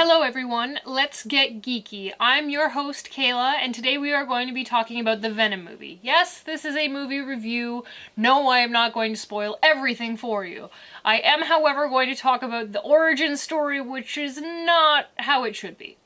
Hello everyone, let's get geeky. I'm your host Kayla, and today we are going to be talking about the Venom movie. Yes, this is a movie review. No, I am not going to spoil everything for you. I am, however, going to talk about the origin story, which is not how it should be.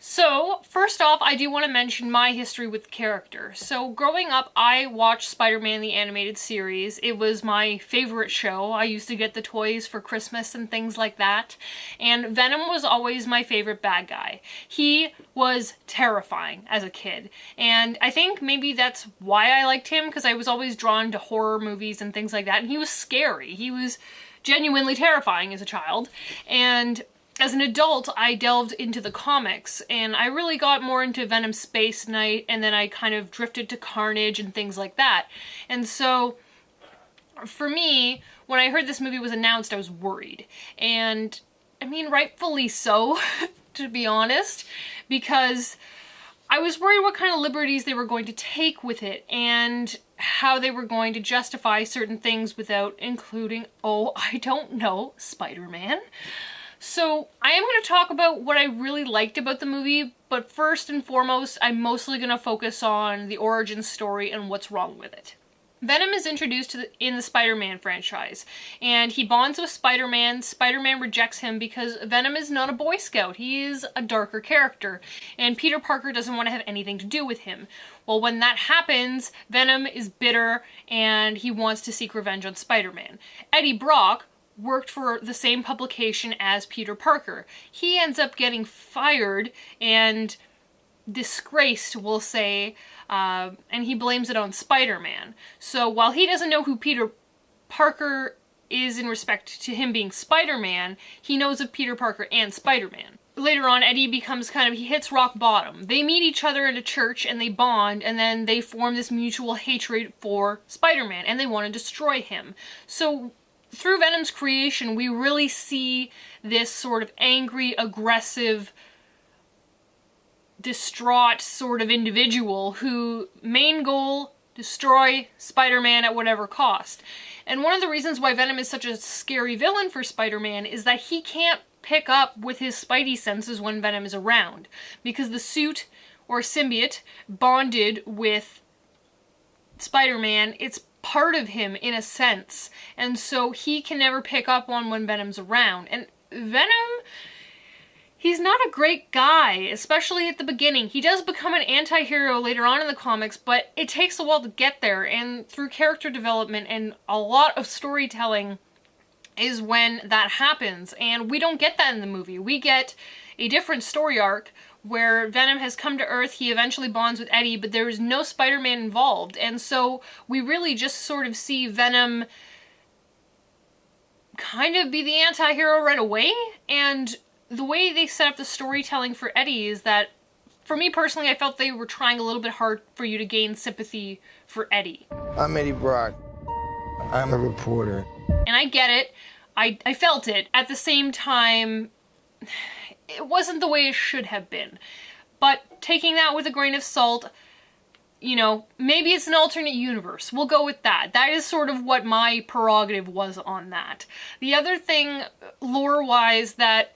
So, first off, I do want to mention my history with the character. So, growing up, I watched Spider-Man the animated series. It was my favorite show. I used to get the toys for Christmas and things like that. And Venom was always my favorite bad guy. He was terrifying as a kid. And I think maybe that's why I liked him, because I was always drawn to horror movies and things like that. And he was scary. He was genuinely terrifying as a child. And as an adult, I delved into the comics, and I really got more into Venom Space Knight, and then I kind of drifted to Carnage and things like that. And so, for me, when I heard this movie was announced, I was worried. And, I mean, rightfully so, to be honest, because I was worried what kind of liberties they were going to take with it, and how they were going to justify certain things without including, oh, I don't know, Spider-Man. So, I am going to talk about what I really liked about the movie, but first and foremost, I'm mostly going to focus on the origin story and what's wrong with it. Venom is introduced in the Spider-Man franchise, and he bonds with Spider-Man. Spider-Man rejects him because Venom is not a Boy Scout. He is a darker character, and Peter Parker doesn't want to have anything to do with him. Well, when that happens, Venom is bitter, and he wants to seek revenge on Spider-Man. Eddie Brock worked for the same publication as Peter Parker. He ends up getting fired and disgraced, we'll say, and he blames it on Spider-Man. So while he doesn't know who Peter Parker is in respect to him being Spider-Man, he knows of Peter Parker and Spider-Man. Later on, Eddie becomes he hits rock bottom. They meet each other in a church and they bond, and then they form this mutual hatred for Spider-Man, and they want to destroy him. So through Venom's creation, we really see this sort of angry, aggressive, distraught sort of individual who main goal, destroy Spider-Man at whatever cost. And one of the reasons why Venom is such a scary villain for Spider-Man is that he can't pick up with his spidey senses when Venom is around, because the suit or symbiote bonded with Spider-Man, it's part of him in a sense, and so he can never pick up on when Venom's around. And Venom, he's not a great guy, especially at the beginning. He does become an anti-hero later on in the comics, but it takes a while to get there, and through character development and a lot of storytelling is when that happens, and we don't get that in the movie. We get a different story arc where Venom has come to Earth, he eventually bonds with Eddie, but there is no Spider-Man involved, and so we really just sort of see Venom kind of be the anti-hero right away, and the way they set up the storytelling for Eddie is that, for me personally, I felt they were trying a little bit hard for you to gain sympathy for Eddie. I'm Eddie Brock. I'm a reporter. And I get it. I felt it. At the same time, it wasn't the way it should have been. But taking that with a grain of salt, you know, maybe it's an alternate universe. We'll go with that. That is sort of what my prerogative was on that. The other thing, lore-wise, that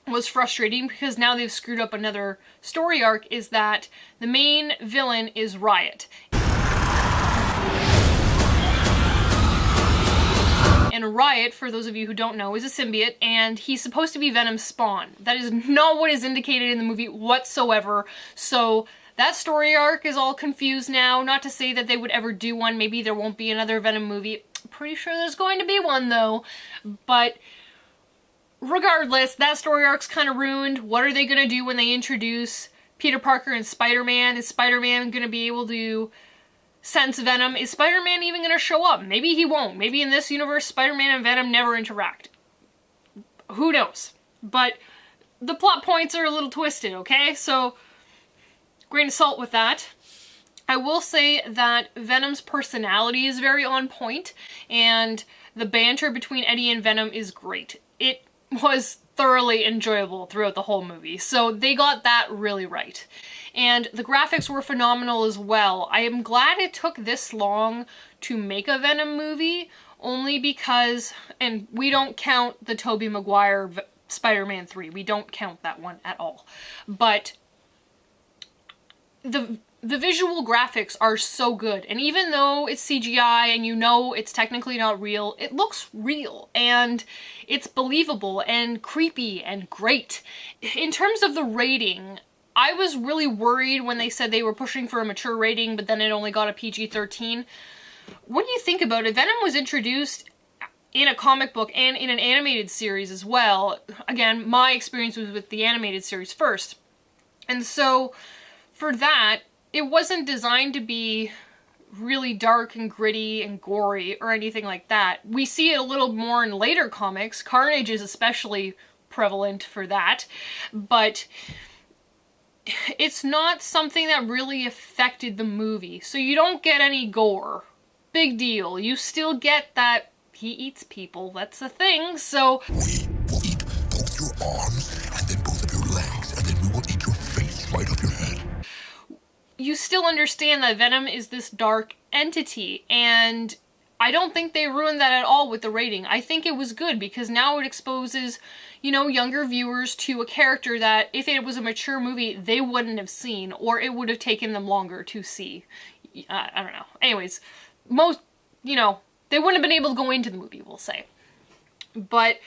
was frustrating, because now they've screwed up another story arc, is that the main villain is Riot. And Riot, for those of you who don't know, is a symbiote, and he's supposed to be Venom's spawn. That is not what is indicated in the movie whatsoever, so that story arc is all confused now. Not to say that they would ever do one, maybe there won't be another Venom movie. Pretty sure there's going to be one, though. But regardless, that story arc's kind of ruined. What are they going to do when they introduce Peter Parker and Spider-Man? Is Spider-Man going to be able to sense Venom? Is Spider-Man even going to show up? Maybe he won't. Maybe in this universe, Spider-Man and Venom never interact. Who knows? But the plot points are a little twisted, okay? So, grain of salt with that. I will say that Venom's personality is very on point, and the banter between Eddie and Venom is great. It was thoroughly enjoyable throughout the whole movie, so they got that really right. And the graphics were phenomenal as well. I am glad it took this long to make a Venom movie, only because, and we don't count the Tobey Maguire Spider-Man 3. We don't count that one at all. But the visual graphics are so good, and even though it's CGI and you know it's technically not real, it looks real and it's believable and creepy and great. In terms of the rating, I was really worried when they said they were pushing for a mature rating, but then it only got a PG-13. When you think about it, Venom was introduced in a comic book and in an animated series as well. Again, my experience was with the animated series first. And so for that, it wasn't designed to be really dark and gritty and gory or anything like that. We see it a little more in later comics. Carnage is especially prevalent for that, but it's not something that really affected the movie. So you don't get any gore. Big deal. You still get that he eats people. That's the thing. So we will eat both your arms and then both of your legs, and then we will eat your face right up your head. You still understand that Venom is this dark entity, and I don't think they ruined that at all with the rating. I think it was good because now it exposes, you know, younger viewers to a character that if it was a mature movie, they wouldn't have seen, or it would have taken them longer to see. I don't know. Anyways, most, you know, they wouldn't have been able to go into the movie, we'll say. But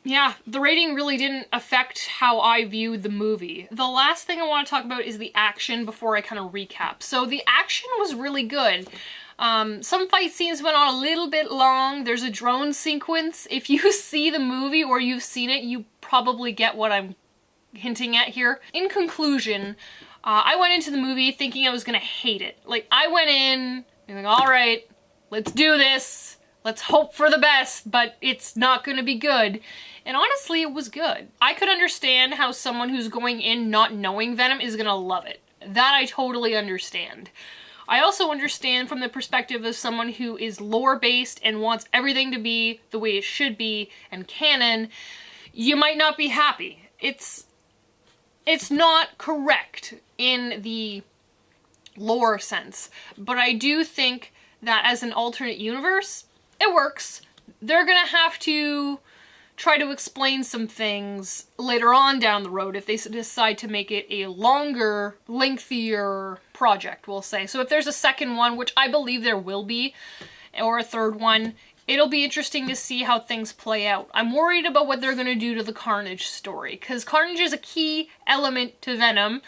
yeah, the rating really didn't affect how I viewed the movie. The last thing I want to talk about is the action before I kind of recap. So the action was really good. Some fight scenes went on a little bit long. There's a drone sequence. If you see the movie or you've seen it, you probably get what I'm hinting at here. In conclusion, I went into the movie thinking I was gonna hate it. Like, I went in thinking, all right, let's do this. Let's hope for the best, but it's not gonna be good. And honestly, it was good. I could understand how someone who's going in not knowing Venom is gonna love it. That I totally understand. I also understand from the perspective of someone who is lore-based and wants everything to be the way it should be and canon, you might not be happy. It's not correct in the lore sense, but I do think that as an alternate universe, it works. They're gonna have to try to explain some things later on down the road if they decide to make it a longer, lengthier project, we'll say. So if there's a second one, which I believe there will be, or a third one, it'll be interesting to see how things play out. I'm worried about what they're gonna do to the Carnage story, because Carnage is a key element to Venom.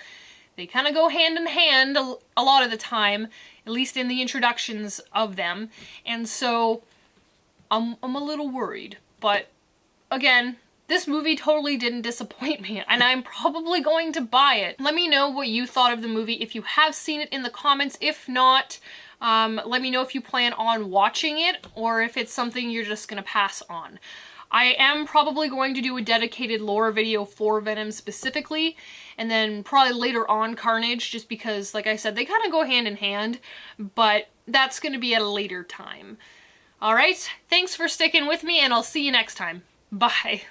They kind of go hand in hand a lot of the time, at least in the introductions of them, and so I'm a little worried. But again, this movie totally didn't disappoint me, and I'm probably going to buy it. Let me know what you thought of the movie if you have seen it in the comments. If not, let me know if you plan on watching it or if it's something you're just gonna pass on. I am probably going to do a dedicated lore video for Venom specifically, and then probably later on Carnage, just because, like I said, they kind of go hand in hand, but that's going to be at a later time. Alright, thanks for sticking with me, and I'll see you next time. Bye.